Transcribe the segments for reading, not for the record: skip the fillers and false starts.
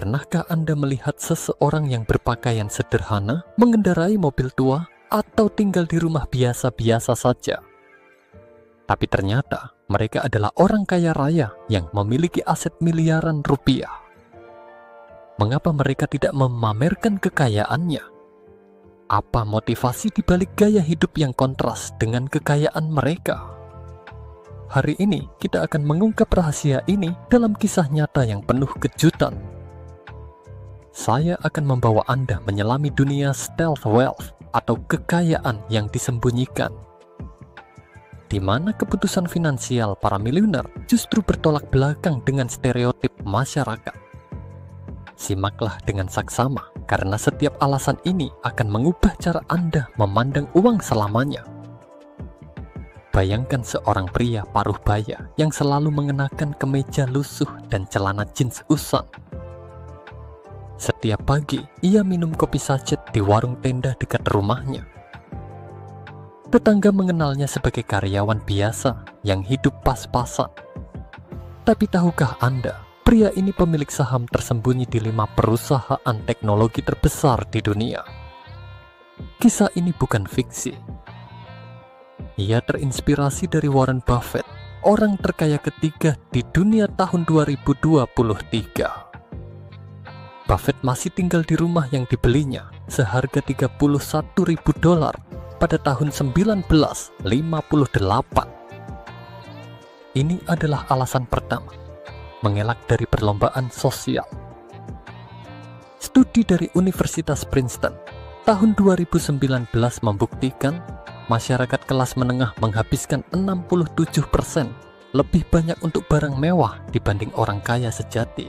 Pernahkah Anda melihat seseorang yang berpakaian sederhana, mengendarai mobil tua, atau tinggal di rumah biasa-biasa saja? Tapi ternyata mereka adalah orang kaya raya yang memiliki aset miliaran rupiah. Mengapa mereka tidak memamerkan kekayaannya? Apa motivasi di balik gaya hidup yang kontras dengan kekayaan mereka? Hari ini kita akan mengungkap rahasia ini dalam kisah nyata yang penuh kejutan. Saya akan membawa Anda menyelami dunia stealth wealth atau kekayaan yang disembunyikan, di mana keputusan finansial para miliuner justru bertolak belakang dengan stereotip masyarakat. Simaklah dengan saksama, karena setiap alasan ini akan mengubah cara Anda memandang uang selamanya. Bayangkan seorang pria paruh baya yang selalu mengenakan kemeja lusuh dan celana jeans usang. Setiap pagi, ia minum kopi sachet di warung tenda dekat rumahnya. Tetangga mengenalnya sebagai karyawan biasa yang hidup pas-pasan. Tapi tahukah Anda, pria ini pemilik saham tersembunyi di 5 perusahaan teknologi terbesar di dunia. Kisah ini bukan fiksi. Ia terinspirasi dari Warren Buffett, orang terkaya ketiga di dunia tahun 2023. Buffett masih tinggal di rumah yang dibelinya seharga $31.000 pada tahun 1958. Ini adalah alasan pertama, mengelak dari perlombaan sosial. Studi dari Universitas Princeton tahun 2019 membuktikan masyarakat kelas menengah menghabiskan 67% lebih banyak untuk barang mewah dibanding orang kaya sejati.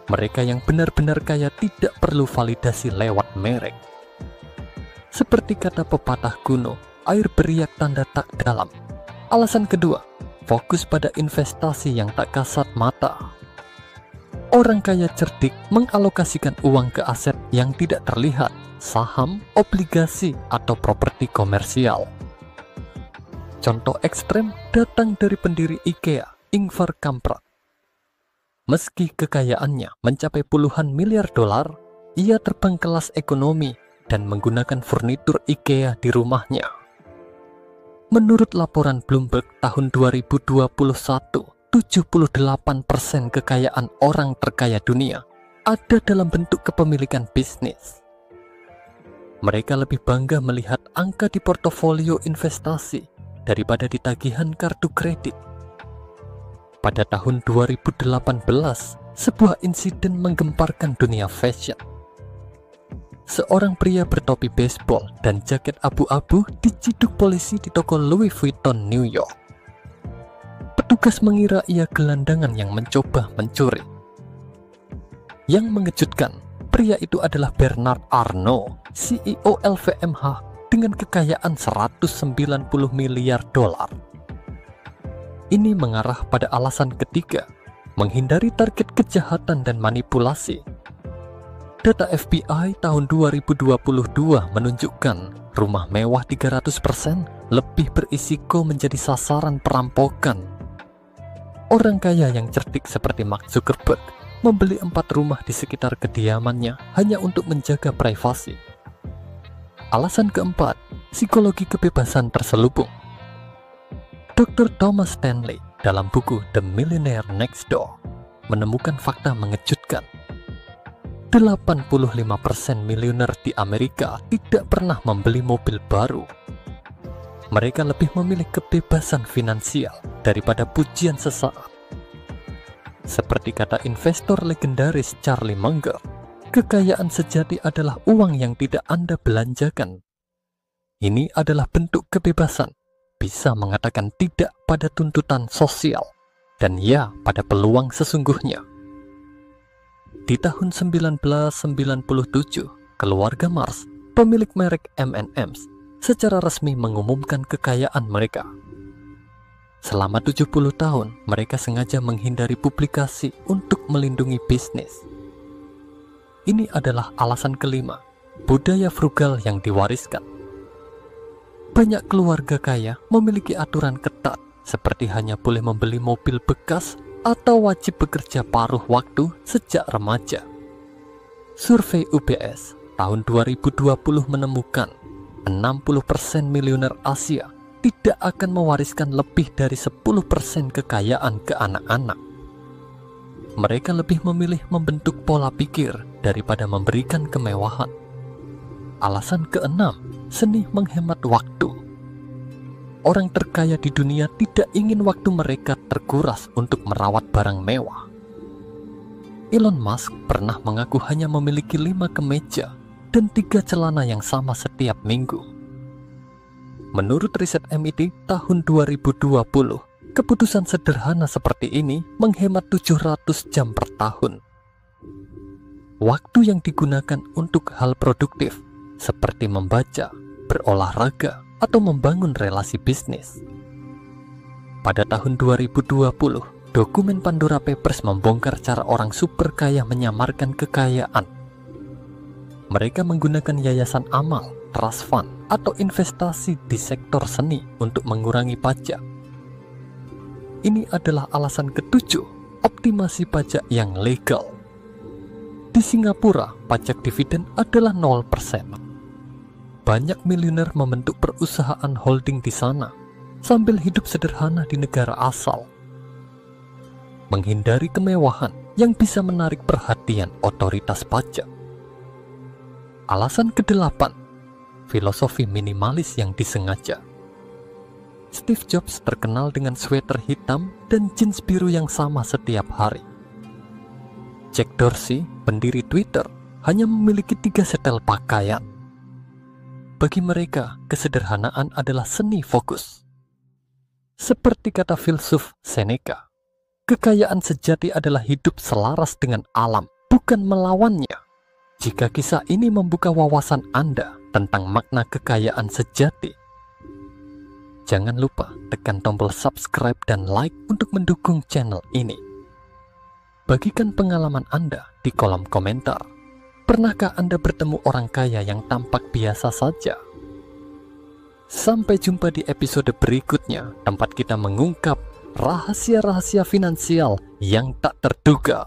Mereka yang benar-benar kaya tidak perlu validasi lewat merek. Seperti kata pepatah kuno, air beriak tanda tak dalam. Alasan kedua, fokus pada investasi yang tak kasat mata. Orang kaya cerdik mengalokasikan uang ke aset yang tidak terlihat, saham, obligasi, atau properti komersial. Contoh ekstrem datang dari pendiri IKEA, Ingvar Kamprad. Meski kekayaannya mencapai puluhan miliar dolar, ia terbang kelas ekonomi dan menggunakan furnitur IKEA di rumahnya. Menurut laporan Bloomberg tahun 2021, 78% kekayaan orang terkaya dunia ada dalam bentuk kepemilikan bisnis. Mereka lebih bangga melihat angka di portofolio investasi daripada di tagihan kartu kredit. Pada tahun 2018, sebuah insiden menggemparkan dunia fashion. Seorang pria bertopi baseball dan jaket abu-abu diciduk polisi di toko Louis Vuitton, New York. Petugas mengira ia gelandangan yang mencoba mencuri. Yang mengejutkan, pria itu adalah Bernard Arnault, CEO LVMH dengan kekayaan 190 miliar dolar. Ini mengarah pada alasan ketiga, menghindari target kejahatan dan manipulasi. Data FBI tahun 2022 menunjukkan rumah mewah 300% lebih berisiko menjadi sasaran perampokan. Orang kaya yang cerdik seperti Mark Zuckerberg membeli 4 rumah di sekitar kediamannya hanya untuk menjaga privasi. Alasan keempat, psikologi kebebasan terselubung. Dr. Thomas Stanley dalam buku The Millionaire Next Door menemukan fakta mengejutkan. 85% miliuner di Amerika tidak pernah membeli mobil baru. Mereka lebih memilih kebebasan finansial daripada pujian sesaat. Seperti kata investor legendaris Charlie Munger, kekayaan sejati adalah uang yang tidak Anda belanjakan. Ini adalah bentuk kebebasan, bisa mengatakan tidak pada tuntutan sosial, dan ya pada peluang sesungguhnya. Di tahun 1997, keluarga Mars, pemilik merek M&M's, secara resmi mengumumkan kekayaan mereka. Selama 70 tahun, mereka sengaja menghindari publikasi untuk melindungi bisnis. Ini adalah alasan kelima, budaya frugal yang diwariskan. Banyak keluarga kaya memiliki aturan ketat, seperti hanya boleh membeli mobil bekas atau wajib bekerja paruh waktu sejak remaja. Survei UBS tahun 2020 menemukan 60% miliuner Asia tidak akan mewariskan lebih dari 10% kekayaan ke anak-anak. Mereka lebih memilih membentuk pola pikir daripada memberikan kemewahan. Alasan keenam, seni menghemat waktu. Orang terkaya di dunia tidak ingin waktu mereka terkuras untuk merawat barang mewah. Elon Musk pernah mengaku hanya memiliki 5 kemeja dan 3 celana yang sama setiap minggu. Menurut riset MIT tahun 2020, keputusan sederhana seperti ini menghemat 700 jam per tahun. Waktu yang digunakan untuk hal produktif seperti membaca, berolahraga, atau membangun relasi bisnis. Pada tahun 2020, dokumen Pandora Papers membongkar cara orang super kaya menyamarkan kekayaan. Mereka menggunakan yayasan amal, trust fund, atau investasi di sektor seni untuk mengurangi pajak. Ini adalah alasan ketujuh, optimasi pajak yang legal. Di Singapura, pajak dividen adalah 0%. Banyak miliuner membentuk perusahaan holding di sana, sambil hidup sederhana di negara asal. Menghindari kemewahan yang bisa menarik perhatian otoritas pajak. Alasan kedelapan, filosofi minimalis yang disengaja. Steve Jobs terkenal dengan sweater hitam dan jeans biru yang sama setiap hari. Jack Dorsey, pendiri Twitter, hanya memiliki 3 setel pakaian. Bagi mereka, kesederhanaan adalah seni fokus. Seperti kata filsuf Seneca, kekayaan sejati adalah hidup selaras dengan alam, bukan melawannya. Jika kisah ini membuka wawasan Anda tentang makna kekayaan sejati, jangan lupa tekan tombol subscribe dan like untuk mendukung channel ini. Bagikan pengalaman Anda di kolom komentar. Pernahkah Anda bertemu orang kaya yang tampak biasa saja? Sampai jumpa di episode berikutnya, tempat kita mengungkap rahasia-rahasia finansial yang tak terduga.